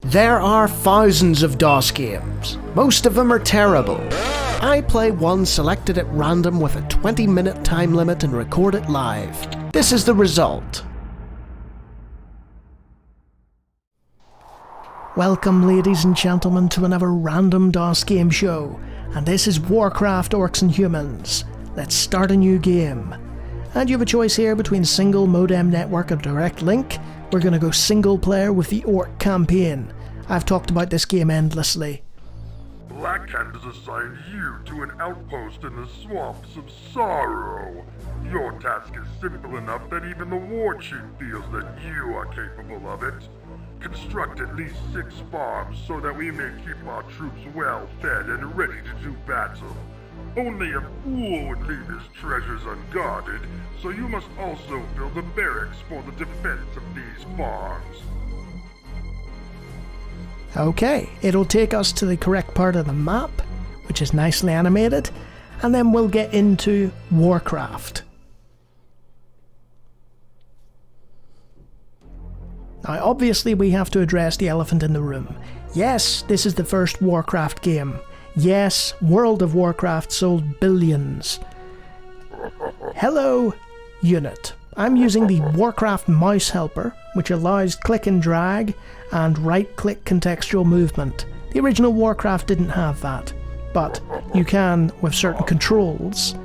There are thousands of DOS games. Most of them are terrible. I play one selected at random with a 20-minute time limit and record it live. This is the result. Welcome, ladies and gentlemen, to another random DOS game show. And this is Warcraft, Orcs and Humans. Let's start a new game. And you have a choice here between single modem network or direct link. We're going to go single player with the Orc Campaign. I've talked about this game endlessly. Black Cat has assigned you to an outpost in the swamps of sorrow. Your task is simple enough that even the war chief feels that you are capable of it. Construct at least 6 farms so that we may keep our troops well fed and ready to do battle. Only a fool would leave his treasures unguarded, so you must also build the barracks for the defense of these farms. Okay, it'll take us to the correct part of the map, which is nicely animated, and then we'll get into Warcraft. Now, obviously we have to address the elephant in the room. Yes, this is the first Warcraft game. Yes, World of Warcraft sold billions. Hello, unit. I'm using the Warcraft mouse helper, which allows click and drag and right-click contextual movement. The original Warcraft didn't have that, but you can, with certain controls,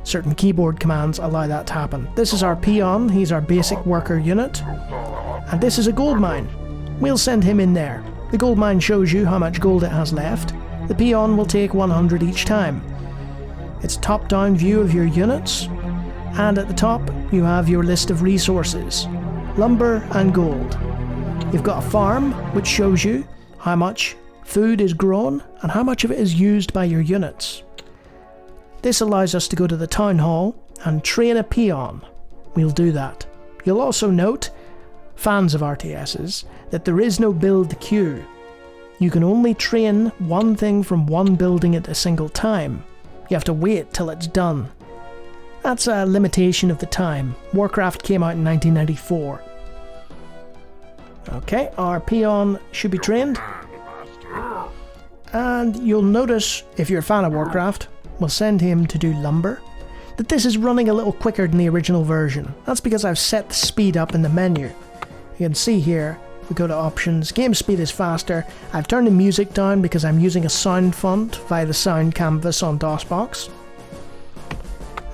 certain keyboard commands, allow that to happen. This is our peon, he's our basic worker unit, and this is a gold mine. We'll send him in there. The gold mine shows you how much gold it has left. The peon will take 100 each time. It's a top-down view of your units, and at the top you have your list of resources, lumber and gold. You've got a farm which shows you how much food is grown and how much of it is used by your units. This allows us to go to the town hall and train a peon. We'll do that. You'll also note, fans of RTSs, that there is no build queue. You can only train one thing from one building at a single time. You have to wait till it's done. That's a limitation of the time. Warcraft came out in 1994. Okay, our peon should be trained. And you'll notice, if you're a fan of Warcraft, we'll send him to do lumber, that this is running a little quicker than the original version. That's because I've set the speed up in the menu. You can see here, if we go to options, game speed is faster. I've turned the music down because I'm using a sound font via the sound canvas on DOSBox.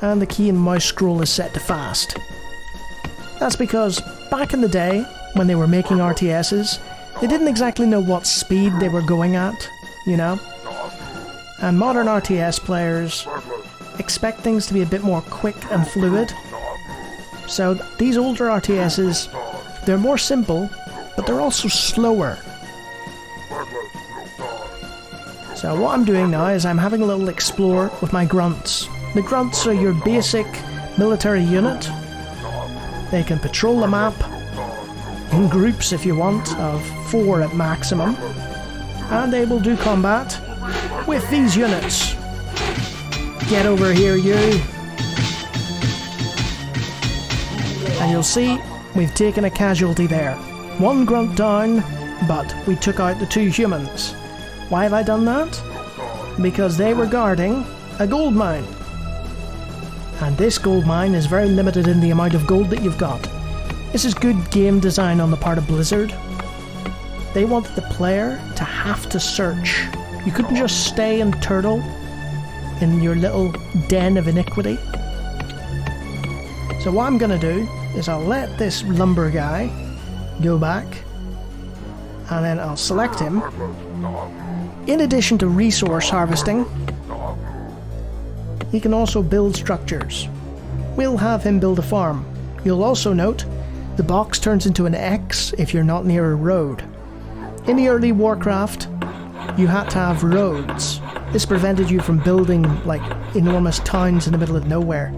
And the key and mouse scroll is set to fast. That's because back in the day, when they were making RTSs, they didn't exactly know what speed they were going at, you know? And modern RTS players expect things to be a bit more quick and fluid. So these older RTSs, they're more simple, but they're also slower. So what I'm doing now is I'm having a little explore with my grunts. The grunts are your basic military unit. They can patrol the map in groups if you want, of 4 at maximum. And they will do combat with these units. Get over here, you. And you'll see we've taken a casualty there. 1 grunt down, but we took out the 2 humans. Why have I done that? Because they were guarding a gold mine. And this gold mine is very limited in the amount of gold that you've got. This is good game design on the part of Blizzard. They wanted the player to have to search. You couldn't just stay and turtle in your little den of iniquity. So what I'm going to do is I'll let this lumber guy go back, and then I'll select him. In addition to resource harvesting, he can also build structures. We'll have him build a farm. You'll also note the box turns into an X if you're not near a road. In the early Warcraft, you had to have roads. This prevented you from building like enormous towns in the middle of nowhere.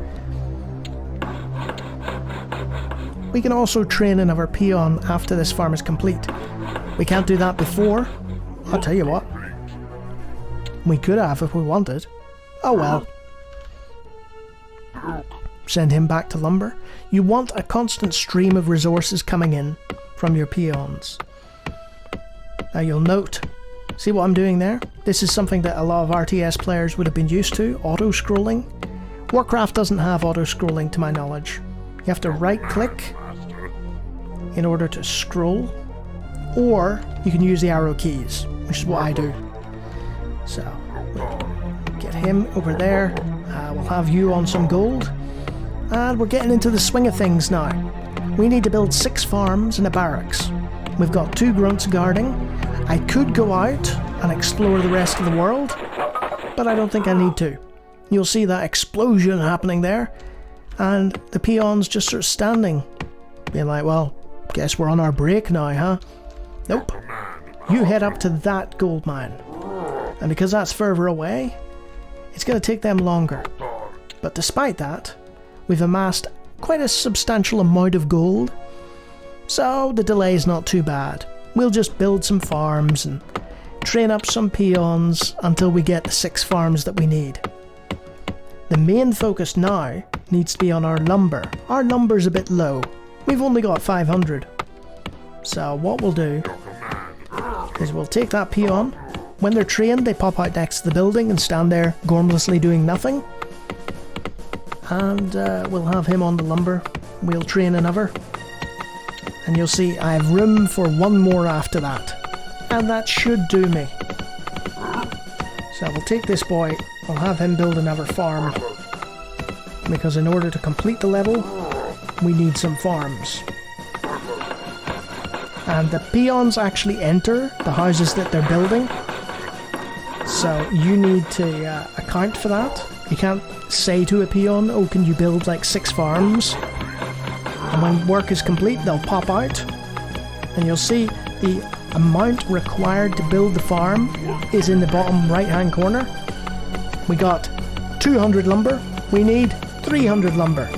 We can also train another peon after this farm is complete. We can't do that before. I'll tell you what. We could have if we wanted. Oh well. Send him back to lumber. You want a constant stream of resources coming in from your peons. Now you'll note, see what I'm doing there? This is something that a lot of RTS players would have been used to, auto-scrolling. Warcraft doesn't have auto-scrolling to my knowledge. You have to right-click in order to scroll, or you can use the arrow keys, which is what I do. So, we'll get him over there, we'll have you on some gold, and we're getting into the swing of things now. We need to build 6 farms and a barracks. We've got 2 grunts guarding. I could go out and explore the rest of the world, but I don't think I need to. You'll see that explosion happening there, and the peons just sort of standing, being like, well, guess we're on our break now, huh? Nope. You head up to that gold mine. And because that's further away, it's going to take them longer. But despite that, we've amassed quite a substantial amount of gold, so the delay is not too bad. We'll just build some farms and train up some peons until we get the 6 farms that we need. The main focus now needs to be on our lumber. Our lumber's a bit low. We've only got 500. So what we'll do is we'll take that peon. When they're trained, they pop out next to the building and stand there gormlessly doing nothing. And we'll have him on the lumber. We'll train another. And you'll see I have room for 1 more after that. And that should do me. So we'll take this boy, I'll have him build another farm. Because in order to complete the level, we need some farms. And the peons actually enter the houses that they're building. So you need to account for that. You can't say to a peon, oh, can you build like 6 farms? And when work is complete, they'll pop out. And you'll see the amount required to build the farm is in the bottom right-hand corner. We got 200 lumber. We need 300 lumber.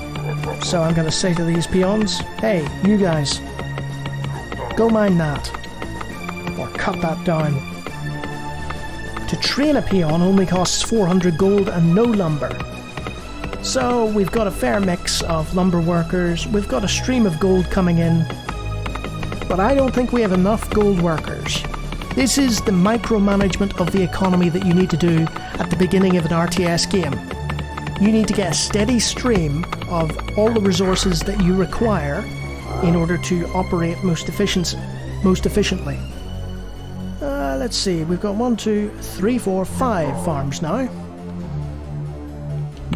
So I'm going to say to these peons, hey, you guys, go mine that. Or cut that down. To train a peon only costs 400 gold and no lumber. So we've got a fair mix of lumber workers, we've got a stream of gold coming in, but I don't think we have enough gold workers. This is the micromanagement of the economy that you need to do at the beginning of an RTS game. You need to get a steady stream of all the resources that you require in order to operate most efficiently. Let's see, we've got 1, 2, 3, 4, 5 farms now.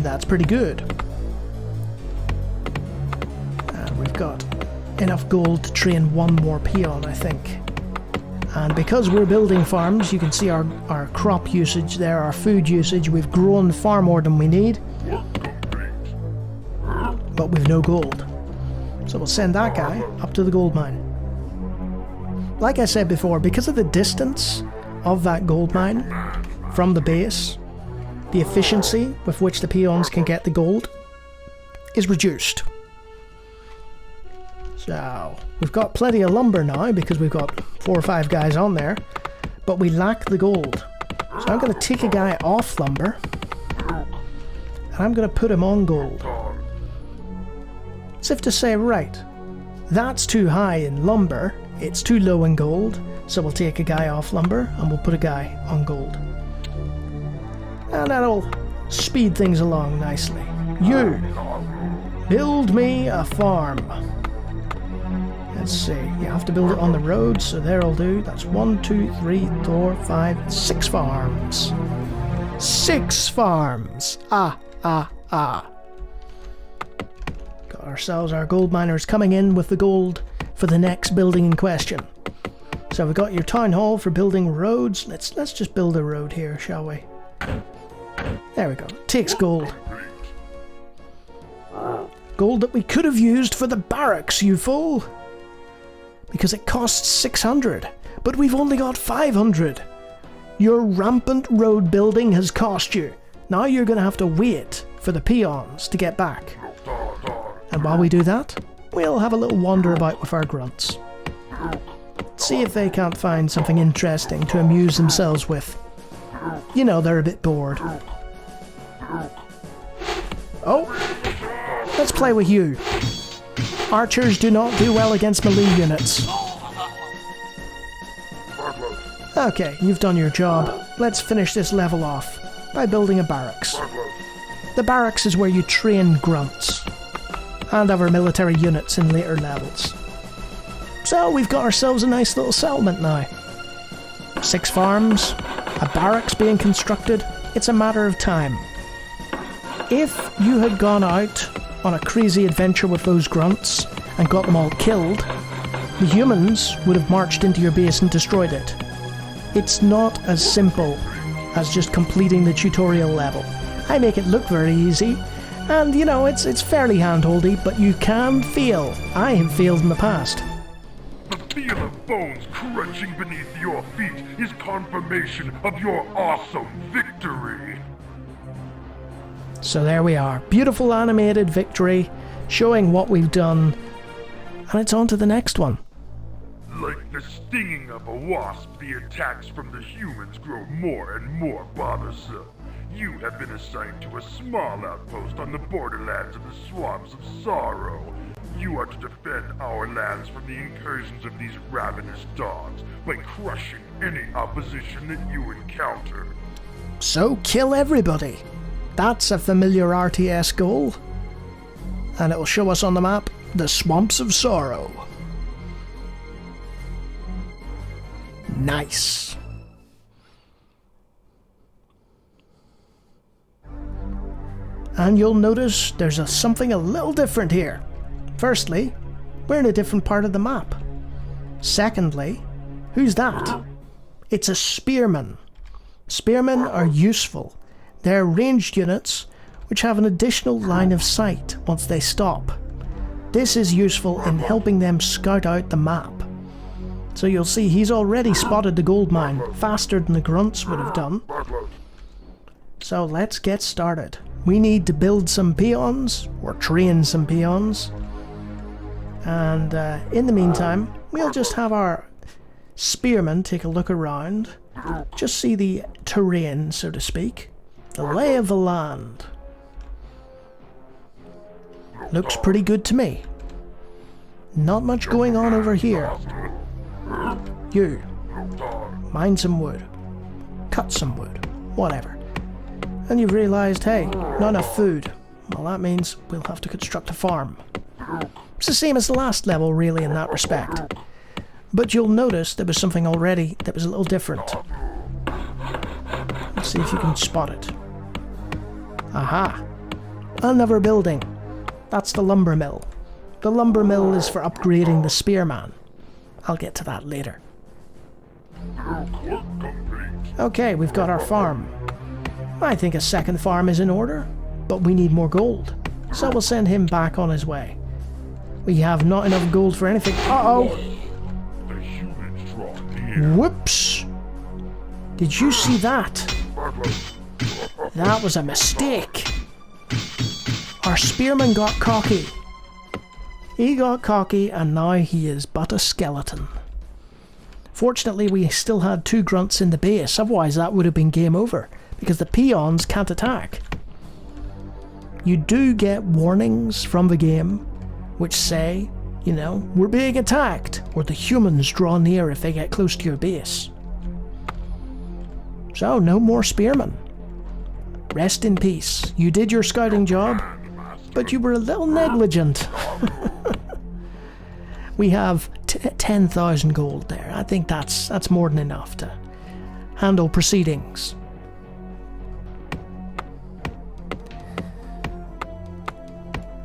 That's pretty good. And we've got enough gold to train 1 more peon, I think. And because we're building farms, you can see our crop usage there, our food usage. We've grown far more than we need. But we've no gold. So we'll send that guy up to the gold mine. Like I said before, because of the distance of that gold mine from the base, the efficiency with which the peons can get the gold is reduced. So, we've got plenty of lumber now because we've got 4 or 5 guys on there, but we lack the gold. So I'm going to take a guy off lumber, and I'm going to put him on gold. As if to say, right, that's too high in lumber, it's too low in gold, so we'll take a guy off lumber and we'll put a guy on gold. And that'll speed things along nicely. You, build me a farm. Let's see, you have to build it on the road, so there'll do. That's 1, 2, 3, 4, 5, 6 farms. 6 farms! Got ourselves our gold miners coming in with the gold for the next building in question. So we've got your town hall for building roads. Let's just build a road here, shall we? There we go. Takes gold. Gold that we could have used for the barracks, you fool! Because it costs 600, but we've only got 500. Your rampant road building has cost you. Now you're going to have to wait for the peons to get back. And while we do that, we'll have a little wander about with our grunts. See if they can't find something interesting to amuse themselves with. You know, they're a bit bored. Oh, let's play with you. Archers do not do well against melee units. Okay, you've done your job. Let's finish this level off by building a barracks. The barracks is where you train grunts and other military units in later levels. So we've got ourselves a nice little settlement now. 6 farms, a barracks being constructed. It's a matter of time. If you had gone out on a crazy adventure with those grunts and got them all killed, the humans would have marched into your base and destroyed it. It's not as simple as just completing the tutorial level. I make it look very easy, and you know, it's fairly handholdy, but you can fail. I have failed in the past. The feel of bones crunching beneath your feet is confirmation of your awesome victory. So there we are. Beautiful animated victory, showing what we've done, and it's on to the next one. Like the stinging of a wasp, the attacks from the humans grow more and more bothersome. You have been assigned to a small outpost on the borderlands of the Swamps of Sorrow. You are to defend our lands from the incursions of these ravenous dogs by crushing any opposition that you encounter. So kill everybody. That's a familiar RTS goal. And it will show us on the map the Swamps of Sorrow. Nice. And you'll notice there's something a little different here. Firstly, we're in a different part of the map. Secondly, who's that? It's a Spearman. Spearmen are useful. They're ranged units which have an additional line of sight once they stop. This is useful in helping them scout out the map. So you'll see he's already spotted the gold mine faster than the grunts would have done. So let's get started. We need to build some peons, or train some peons. And in the meantime, we'll just have our spearmen take a look around. Just see the terrain, so to speak. The lay of the land. Looks pretty good to me. Not much going on over here. You, mine some wood. Cut some wood. Whatever. And you've realised, hey, not enough food. Well, that means we'll have to construct a farm. It's the same as the last level, really, in that respect. But you'll notice there was something already that was a little different. Let's see if you can spot it. Aha! Another building. That's the lumber mill. The lumber mill is for upgrading the Spearman. I'll get to that later. Okay, we've got our farm. I think a second farm is in order, but we need more gold. So we'll send him back on his way. We have not enough gold for anything. Uh-oh! Whoops! Did you see that? That was a mistake. Our spearman got cocky. He got cocky and now he is but a skeleton. Fortunately, we still had 2 grunts in the base, otherwise that would have been game over, because the peons can't attack. You do get warnings from the game which say, you know, we're being attacked, or the humans draw near if they get close to your base. So, no more spearmen. Rest in peace. You did your scouting job, but you were a little negligent. We have 10,000 gold there. I think that's more than enough to handle proceedings.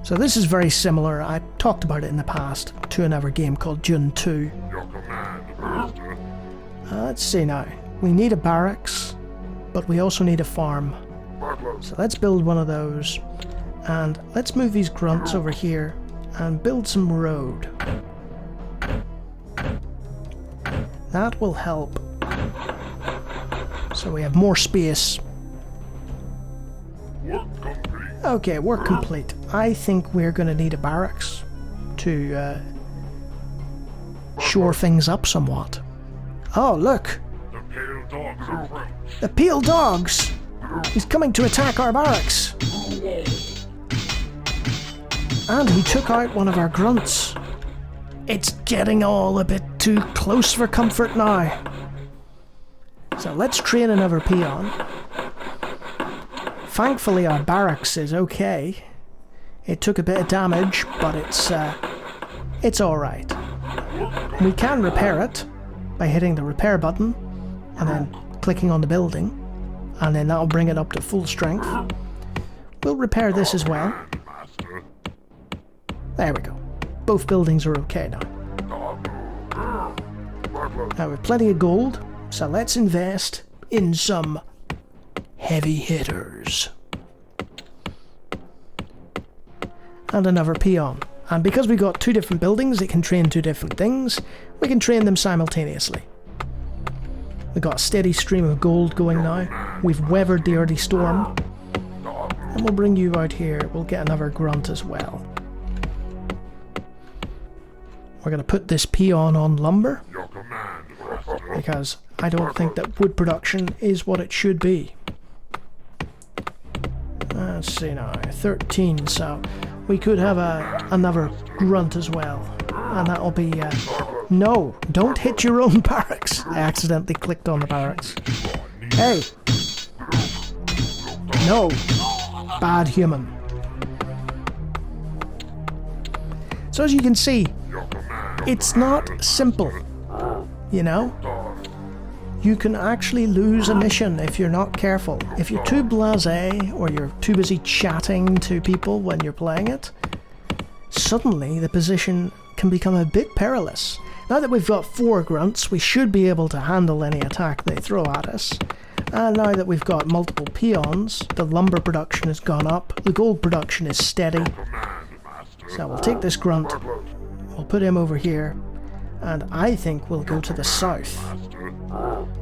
So this is very similar, I talked about it in the past, to another game called Dune 2. Your command, Master. Let's see now. We need a barracks, but we also need a farm. So let's build one of those. And let's move these grunts over here and build some road. That will help. So we have more space. Okay, work complete. I think we're going to need a barracks to shore things up somewhat. Oh, look! The pale dogs approach. The pale dogs! He's coming to attack our barracks! And he took out one of our grunts. It's getting all a bit too close for comfort now. So let's train another peon. Thankfully our barracks is okay. It took a bit of damage, but it's alright. We can repair it by hitting the repair button and then clicking on the building, and then that'll bring it up to full strength. We'll repair this as well. There we go. Both buildings are okay now. Now we've plenty of gold, so let's invest in some heavy hitters. And another peon. And because we've got two different buildings, it can train two different things. We can train them simultaneously. We've got a steady stream of gold going now. We've weathered the early storm. And we'll bring you out here. We'll get another grunt as well. We're going to put this peon on lumber, because I don't think that wood production is what it should be. Let's see now, 13, so we could have another grunt as well. And that'll be... no, don't hit your own barracks. I accidentally clicked on the barracks. Hey! No! Bad human. So as you can see, it's not simple, you know? You can actually lose a mission if you're not careful. If you're too blasé, or you're too busy chatting to people when you're playing it, suddenly the position can become a bit perilous. Now that we've got 4 grunts, we should be able to handle any attack they throw at us. And now that we've got multiple peons, the lumber production has gone up, the gold production is steady. So we'll take this grunt, we'll put him over here, and I think we'll go to the south.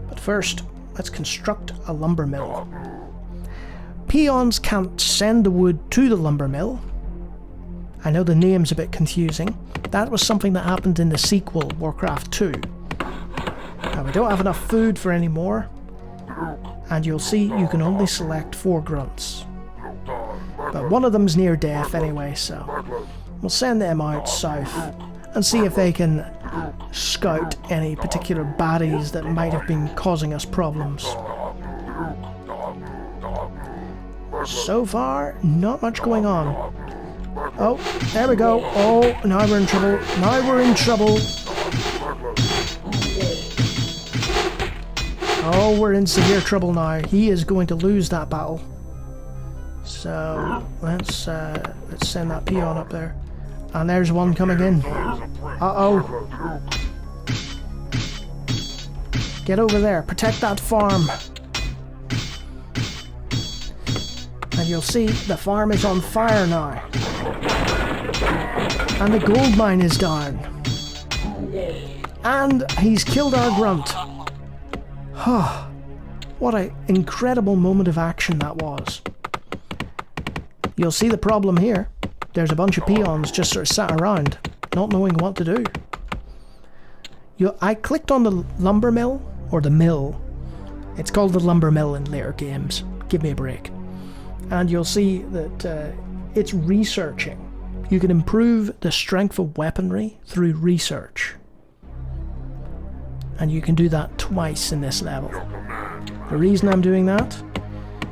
But first, let's construct a lumber mill. Peons can't send the wood to the lumber mill. I know the name's a bit confusing. That was something that happened in the sequel, Warcraft 2. Now we don't have enough food for any more, and you'll see you can only select 4 grunts. But one of them's near death anyway, so we'll send them out south and see if they can scout any particular baddies that might have been causing us problems. So far, not much going on. Oh, there we go. Oh, now we're in trouble. Now we're in trouble. Oh, we're in severe trouble now. He is going to lose that battle. So let's send that peon up there. And there's one coming in. Uh-oh. Get over there. Protect that farm. And you'll see the farm is on fire now. And the gold mine is down. And he's killed our grunt. What an incredible moment of action that was. You'll see the problem here. There's a bunch of peons just sort of sat around, not knowing what to do. I clicked on the lumber mill, or the mill. It's called the lumber mill in later games. Give me a break. And you'll see that it's researching. You can improve the strength of weaponry through research. And you can do that twice in this level. The reason I'm doing that?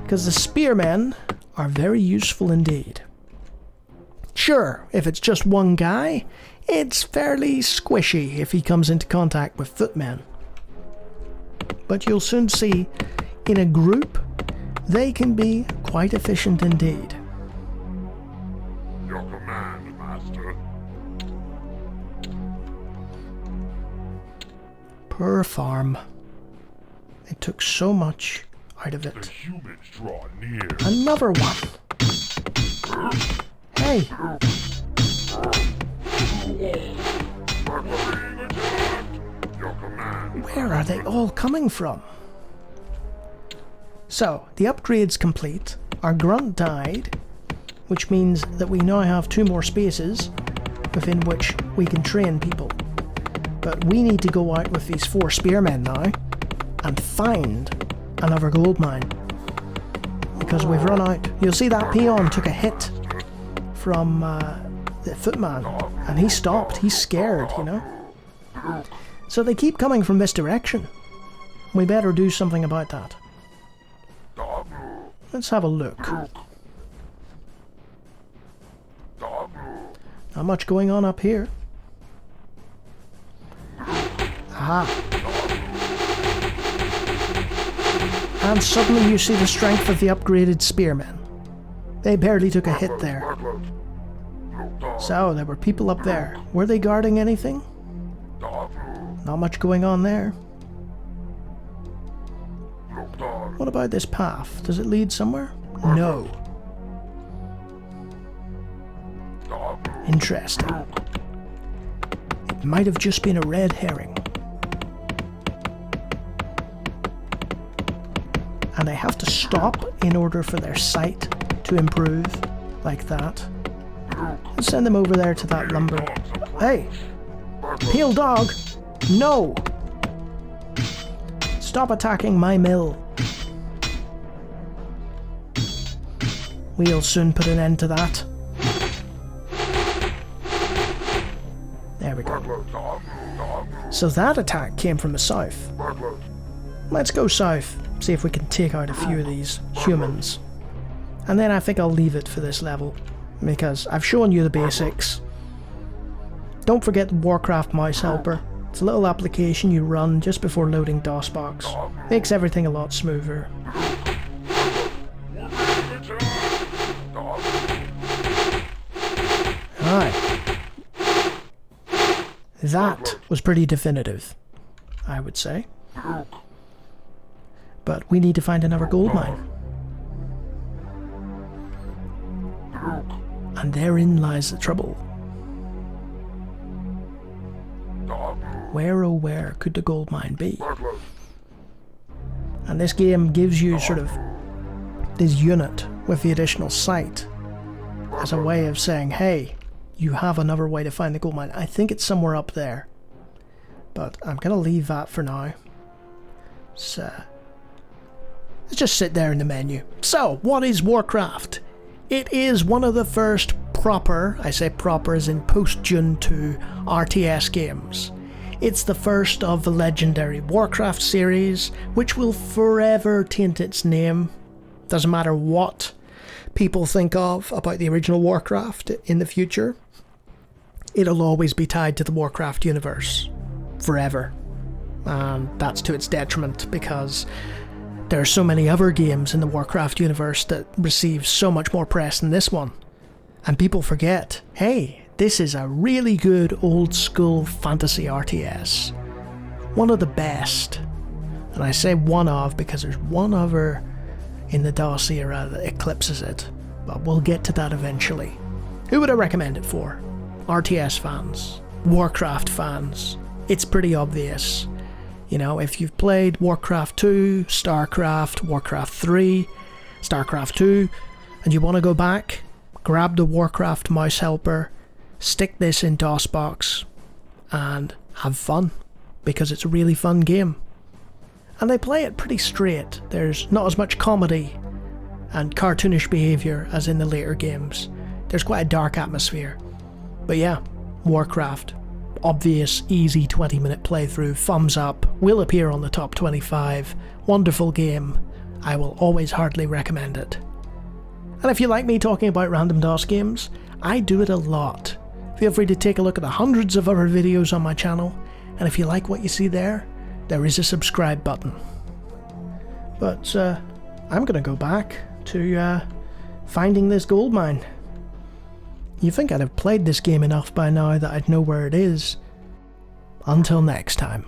Because the spearmen are very useful indeed. Sure, if it's just one guy, it's fairly squishy if he comes into contact with footmen. But you'll soon see, in a group, they can be quite efficient indeed. Your command, Master. Per farm. It took so much out of The it. humans draw near. Another one! Hey! Your command. Where are they all coming from? So, the upgrade's complete. Our grunt died, which means that we now have 2 more spaces within which we can train people. But we need to go out with these 4 spearmen now and find another gold mine. Because we've run out. You'll see that peon took a hit from the footman, and he stopped. He's scared, you know. So they keep coming from this direction. We better do something about that. Let's have a look. Not much going on up here. Aha. And suddenly you see the strength of the upgraded Spearmen. They barely took a hit there. So, there were people up there. Were they guarding anything? Not much going on there. What about this path? Does it lead somewhere? No. Interesting. It might have just been a red herring. And I have to stop in order for their sight to improve, like that. Let's send them over there to that lumber. Hey! Peel dog! No! Stop attacking my mill. We'll soon put an end to that. There we go. So that attack came from the south. Let's go south, see if we can take out a few of these humans. And then I think I'll leave it for this level, because I've shown you the basics. Don't forget the Warcraft mouse helper. It's a little application you run just before loading DOSBox. Makes everything a lot smoother. Alright. That was pretty definitive, I would say. But we need to find another gold mine. And therein lies the trouble. Where oh where could the gold mine be? And this game gives you sort of this unit with the additional sight as a way of saying, hey, you have another way to find the gold mine. I think it's somewhere up there. But I'm going to leave that for now. So, let's just sit there in the menu. So, what is Warcraft? It is one of the first proper, I say proper as in post-Dune 2, RTS games. It's the first of the legendary Warcraft series, which will forever taint its name. Doesn't matter what people think of about the original Warcraft in the future. It'll always be tied to the Warcraft universe. Forever. And that's to its detriment, because there are so many other games in the Warcraft universe that receive so much more press than this one. And people forget, hey, this is a really good old school fantasy RTS. One of the best. And I say one of because there's one other in the DOS era that eclipses it. But we'll get to that eventually. Who would I recommend it for? RTS fans. Warcraft fans. It's pretty obvious. You know, if you've played Warcraft 2, StarCraft, Warcraft 3, StarCraft 2, and you want to go back, grab the Warcraft mouse helper, stick this in DOSBox, and have fun, because it's a really fun game. And they play it pretty straight. There's not as much comedy and cartoonish behaviour as in the later games. There's quite a dark atmosphere. But yeah, Warcraft. Obvious, easy 20-minute playthrough, thumbs up, will appear on the top 25. Wonderful game. I will always heartily recommend it. And if you like me talking about random DOS games, I do it a lot. Feel free to take a look at the hundreds of other videos on my channel, and if you like what you see there is a subscribe button. But I'm gonna go back to finding this gold mine. You'd think I'd have played this game enough by now that I'd know where it is. Until next time.